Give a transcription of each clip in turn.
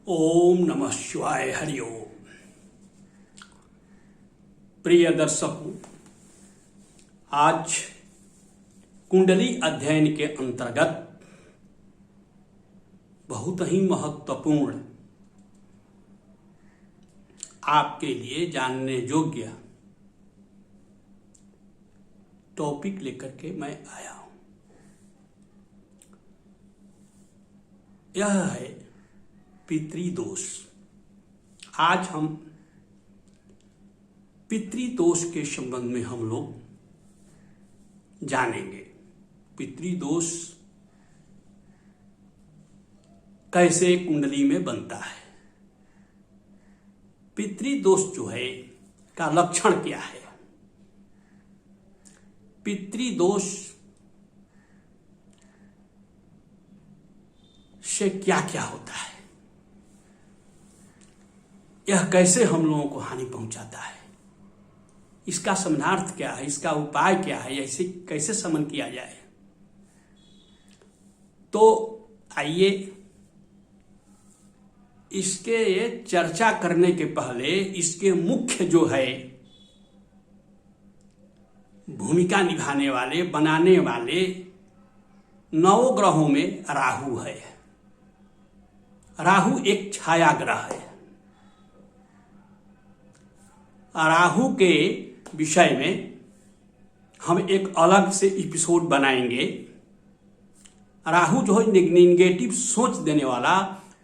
ओम नमः शिवाय। हरि ओम। प्रिय दर्शकों, आज कुंडली अध्ययन के अंतर्गत बहुत ही महत्वपूर्ण आपके लिए जानने योग्य टॉपिक लेकर के मैं आया हूं। यह है पितृदोष। आज हम पितृदोष के संबंध में हम लोग जानेंगे। पितृदोष कैसे कुंडली में बनता है, पितृदोष जो है का लक्षण क्या है, पितृदोष से क्या क्या होता है, यह कैसे हम लोगों को हानि पहुंचाता है, इसका समानार्थ क्या है, इसका उपाय क्या है, ऐसे कैसे समन किया जाए। तो आइए इसके चर्चा करने के पहले इसके मुख्य जो है भूमिका निभाने वाले बनाने वाले नवग्रहों में राहु है। राहु एक छाया ग्रह है। राहु के विषय में हम एक अलग से एपिसोड बनाएंगे। राहु जो है नेगेटिव सोच देने वाला,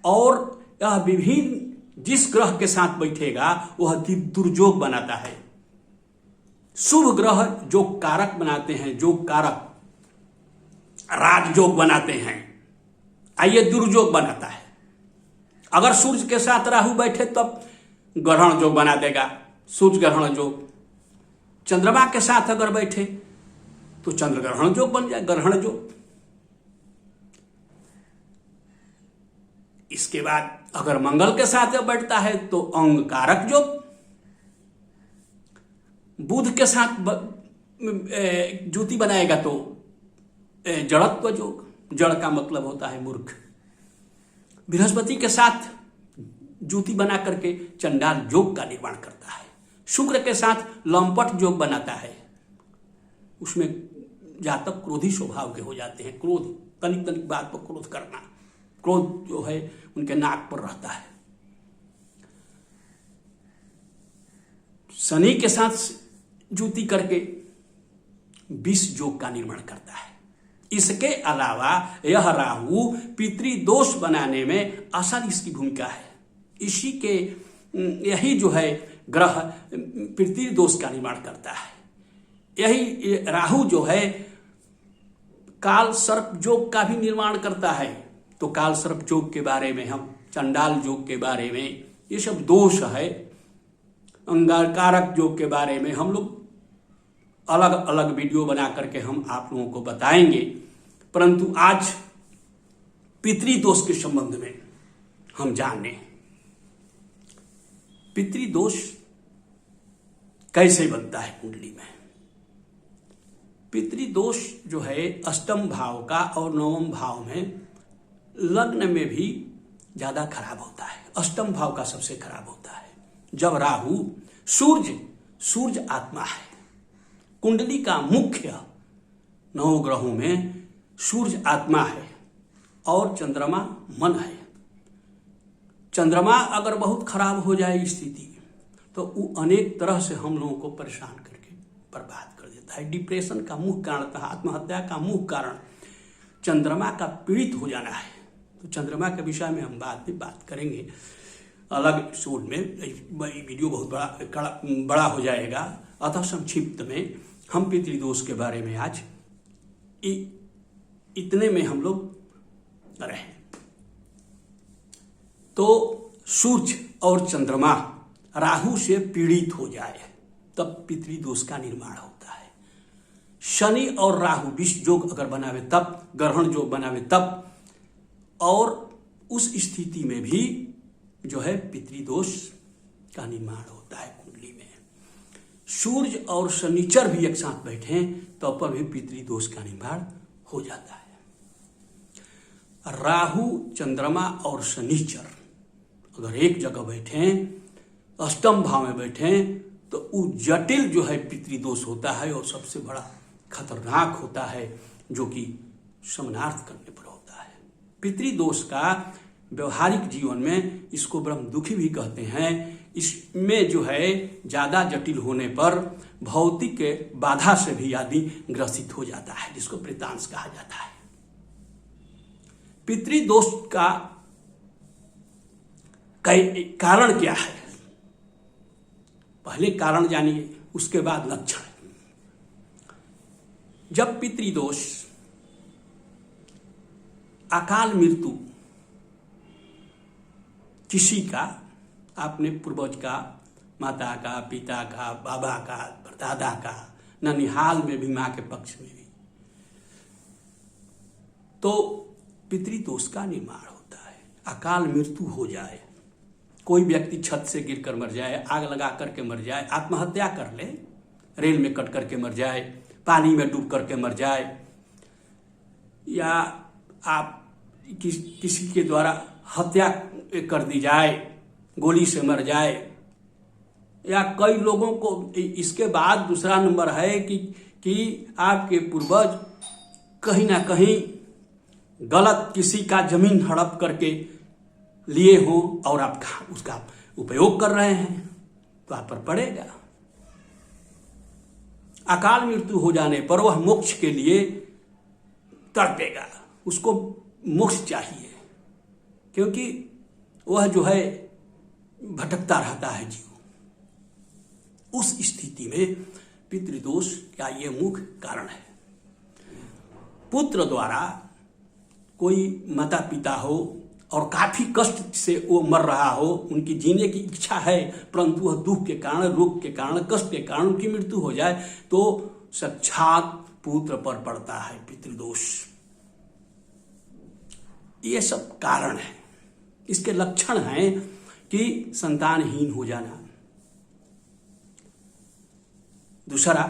और यह विभिन्न जिस ग्रह के साथ बैठेगा वह दुर्योग बनाता है। शुभ ग्रह जो कारक बनाते हैं, जो कारक राजयोग बनाते हैं, आइए दुर्योग बनाता है। अगर सूर्य के साथ राहु बैठे तब ग्रहण योग बना देगा, सूर्य ग्रहण योग। चंद्रमा के साथ अगर बैठे तो चंद्र ग्रहण योग बन जाए, ग्रहण योग। इसके बाद अगर मंगल के साथ बैठता है तो अंग कारक योग। बुध के साथ ज्योति बनाएगा तो जड़त्व योग। जड़ का मतलब होता है मूर्ख। बृहस्पति के साथ ज्योति बना करके चंडाल योग का निर्माण करता है। शुक्र के साथ लंपट योग बनाता है। उसमें जातक क्रोधी स्वभाव के हो जाते हैं। क्रोध, तनिक तनिक बात पर क्रोध करना, क्रोध जो है उनके नाक पर रहता है। शनि के साथ ज्योति करके विष योग का निर्माण करता है। इसके अलावा यह राहु पितृदोष बनाने में असल इसकी भूमिका है। इसी के यही जो है ग्रह पितृदोष का निर्माण करता है। यही राहु जो है काल सर्प योग का भी निर्माण करता है। तो काल सर्प योग के बारे में, हम चंडाल योग के बारे में, ये सब दोष है। अंगारकारक योग के बारे में हम लोग अलग अलग वीडियो बना करके हम आप लोगों को बताएंगे। परंतु आज पितृदोष के संबंध में हम जाने पितृदोष कैसे बनता है कुंडली में। पितृदोष जो है अष्टम भाव का और नवम भाव में, लग्न में भी ज्यादा खराब होता है। अष्टम भाव का सबसे खराब होता है। जब राहु, सूर्य आत्मा है। कुंडली का मुख्य नवग्रहों में सूर्य आत्मा है और चंद्रमा मन है। चंद्रमा अगर बहुत खराब हो जाए स्थिति, तो वो अनेक तरह से हम लोगों को परेशान करके बर्बाद कर देता है। डिप्रेशन का मुख्य कारण, आत्महत्या का मुख्य कारण चंद्रमा का पीड़ित हो जाना है। तो चंद्रमा के विषय में हम बाद में बात करेंगे अलग एपिसोड में। वीडियो बहुत बड़ा हो जाएगा। अतः संक्षिप्त में हम पितृदोष के बारे में आज इतने में हम लोग रहे। तो सूर्य और चंद्रमा राहु से पीड़ित हो जाए तब पितृदोष का निर्माण होता है। शनि और राहु विष योग अगर बनावे तब, ग्रहण योग बनावे तब, और उस स्थिति में भी जो है पितृदोष का निर्माण होता है कुंडली में। सूर्य और शनिचर भी एक साथ बैठे तो पर भी पितृदोष का निर्माण हो जाता है। राहु, चंद्रमा और शनिचर अगर एक जगह बैठे, अष्टम भाव में बैठे, तो वो जटिल जो है पितृदोष होता है और सबसे बड़ा खतरनाक होता है, जो कि समनार्थ करने पर होता है। पितृदोष का व्यवहारिक जीवन में इसको ब्रह्म दुखी भी कहते हैं। इसमें जो है ज्यादा जटिल होने पर भौतिक बाधा से भी आदमी ग्रसित हो जाता है, जिसको प्रेतांश कहा जाता है। पितृदोष का कारण क्या है? पहले कारण जानिए, उसके बाद लक्षण। जब पितृदोष, अकाल मृत्यु किसी का, आपने पूर्वज का, माता का, पिता का, बाबा का, परदादा का, ननिहाल में भी, मां के पक्ष में भी, तो पितृदोष का निर्माण होता है। अकाल मृत्यु हो जाए, कोई व्यक्ति छत से गिरकर मर जाए, आग लगा करके मर जाए, आत्महत्या कर ले, रेल में कट करके मर जाए, पानी में डूब करके मर जाए, या आप किसी के द्वारा हत्या कर दी जाए, गोली से मर जाए, या कई लोगों को इसके बाद दूसरा नंबर है कि आपके पूर्वज कहीं ना कहीं गलत किसी का जमीन हड़प करके लिए हो और आप उसका उपयोग कर रहे हैं, तो आप पर पड़ेगा। अकाल मृत्यु हो जाने पर वह मोक्ष के लिए तड़पेगा, उसको मोक्ष चाहिए, क्योंकि वह जो है भटकता रहता है जीव। उस स्थिति में पितृदोष का ये मुख्य कारण है। पुत्र द्वारा कोई माता पिता हो और काफी कष्ट से वो मर रहा हो, उनकी जीने की इच्छा है, परंतु वह दुख के कारण, रोग के कारण, कष्ट के कारण उनकी मृत्यु हो जाए, तो साक्षात पुत्र पर पड़ता है पितृदोष। ये सब कारण है। इसके लक्षण हैं कि संतानहीन हो जाना। दूसरा,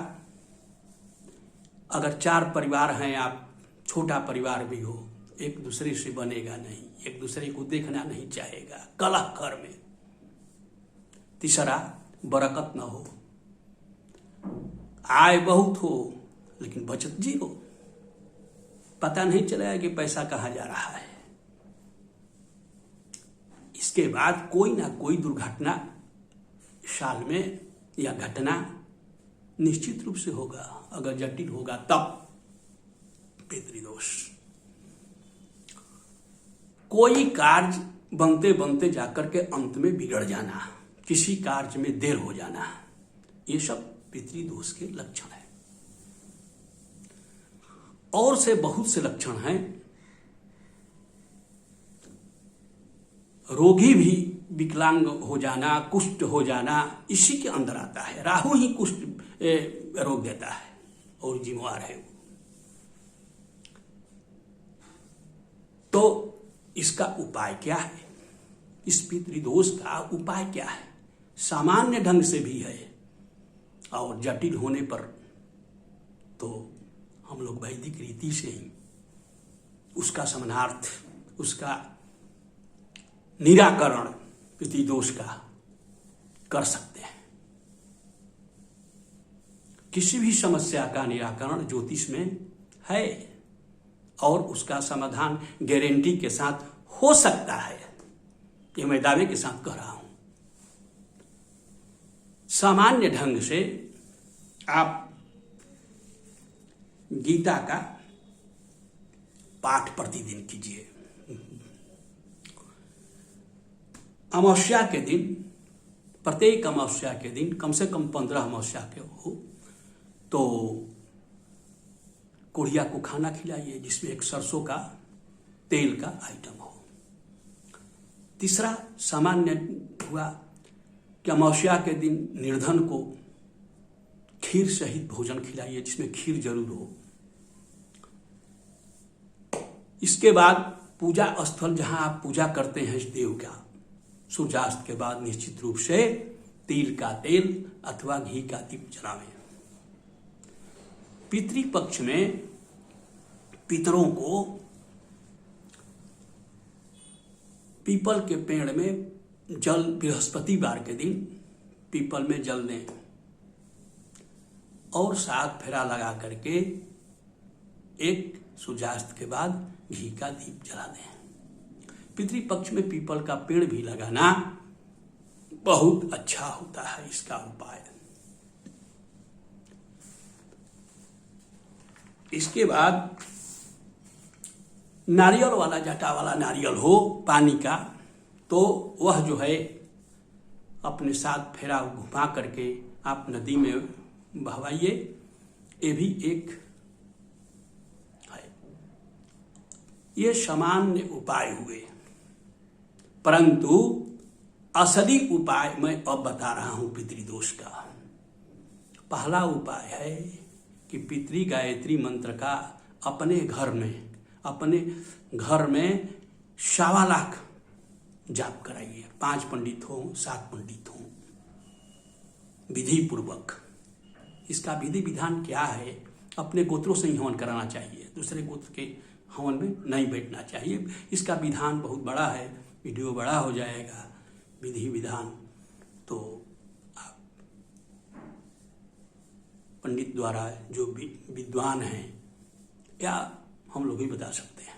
अगर 4 परिवार हैं, आप छोटा परिवार भी हो, एक दूसरे से बनेगा नहीं, एक दूसरे को देखना नहीं चाहेगा, कलह घर में। तीसरा, बरकत न हो, आय बहुत हो लेकिन बचत जीरो, पता नहीं चलेगा कि पैसा कहाँ जा रहा है। इसके बाद कोई ना कोई दुर्घटना साल में या घटना निश्चित रूप से होगा, अगर जटिल होगा तब पितृदोष। कोई कार्य बनते बनते जाकर के अंत में बिगड़ जाना, किसी कार्य में देर हो जाना, ये सब पितृदोष के लक्षण हैं। और से बहुत से लक्षण हैं। रोगी भी विकलांग हो जाना, कुष्ठ हो जाना, इसी के अंदर आता है। राहु ही कुष्ठ रोग देता है और जिम्मेवार है वो। तो इसका उपाय क्या है? इस पितृदोष का उपाय क्या है? सामान्य ढंग से भी है और जटिल होने पर तो हम लोग वैदिक रीति से ही उसका समानार्थ, उसका निराकरण पितृदोष का कर सकते हैं। किसी भी समस्या का निराकरण ज्योतिष में है और उसका समाधान गारंटी के साथ हो सकता है, ये मैं दावे के साथ कह रहा हूं। सामान्य ढंग से आप गीता का पाठ प्रतिदिन कीजिए। अमावस्या के दिन, प्रत्येक अमावस्या के दिन कम से कम 15 अमावस्या के हो तो कोढ़िया को खाना खिलाइए जिसमें एक सरसों का तेल का आइटम हो। तीसरा सामान्य हुआ कि अमावस्या के दिन निर्धन को खीर सहित भोजन खिलाइए जिसमें खीर जरूर हो। इसके बाद पूजा स्थल जहां आप पूजा करते हैं इस देव का, सूर्यास्त के बाद निश्चित रूप से तिल का तेल अथवा घी का दीप जलावें। पितृपक्ष में पितरों को पीपल के पेड़ में जल बृहस्पतिवार के दिन पीपल में जल दें और 7 फेरा लगा करके एक सूर्यास्त के बाद घी का दीप जला दें। पितृपक्ष में पीपल का पेड़ भी लगाना बहुत अच्छा होता है इसका उपाय। इसके बाद नारियल वाला, जटा वाला नारियल हो पानी का, तो वह जो है अपने 7 फेरा घुमा करके आप नदी में बहवाइए। ये भी एक है। ये सामान्य उपाय हुए, परंतु असली उपाय मैं अब बता रहा हूं पितृदोष का। पहला उपाय है कि पितृ गायत्री मंत्र का अपने घर में 1.25 लाख जाप कराइए। 5 पंडित हो, 7 पंडित हो, विधि पूर्वक। इसका विधि विधान क्या है? अपने गोत्रों से ही हवन कराना चाहिए, दूसरे गोत्र के हवन में नहीं बैठना चाहिए। इसका विधान बहुत बड़ा है, वीडियो बड़ा हो जाएगा। विधि विधान तो आप पंडित द्वारा, जो विद्वान हैं, या हम लोग भी बता सकते हैं।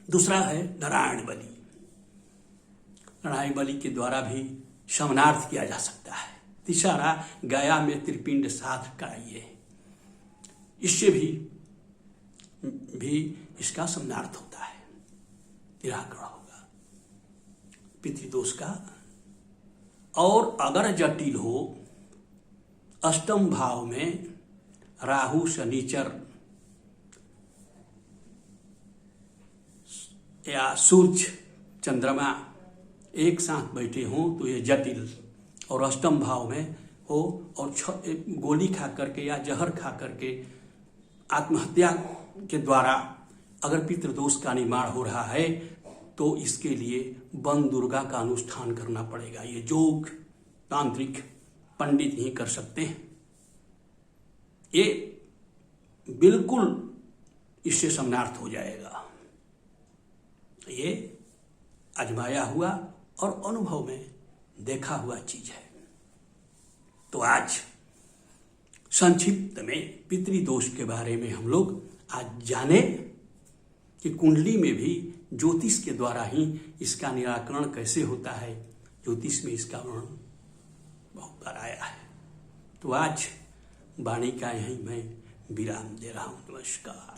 दूसरा है नारायण बलि। नारायण बलि के द्वारा भी शमनार्थ किया जा सकता है। तीसरा, गया में त्रिपिंड श्राद्ध कराइए, इससे भी इसका शमनार्थ होता है, निराकरण होगा पितृदोष का। और अगर जटिल हो, अष्टम भाव में राहु, शनिचर या सूर्य, चंद्रमा एक साथ बैठे हों तो ये जटिल, और अष्टम भाव में हो और गोली खा करके या जहर खा करके आत्महत्या के द्वारा अगर पितृदोष का निर्माण हो रहा है, तो इसके लिए वन दुर्गा का अनुष्ठान करना पड़ेगा। ये योग तांत्रिक पंडित ही कर सकते हैं। ये बिल्कुल इससे शमनार्थ हो जाएगा। ये आजमाया हुआ और अनुभव में देखा हुआ चीज है। तो आज संक्षिप्त में पितृदोष के बारे में हम लोग आज जाने कि कुंडली में भी ज्योतिष के द्वारा ही इसका निराकरण कैसे होता है। ज्योतिष में इसका वर्णन बहुत बार आया है। तो आज वाणी का यहीं मैं विराम दे रहा हूं। नमस्कार।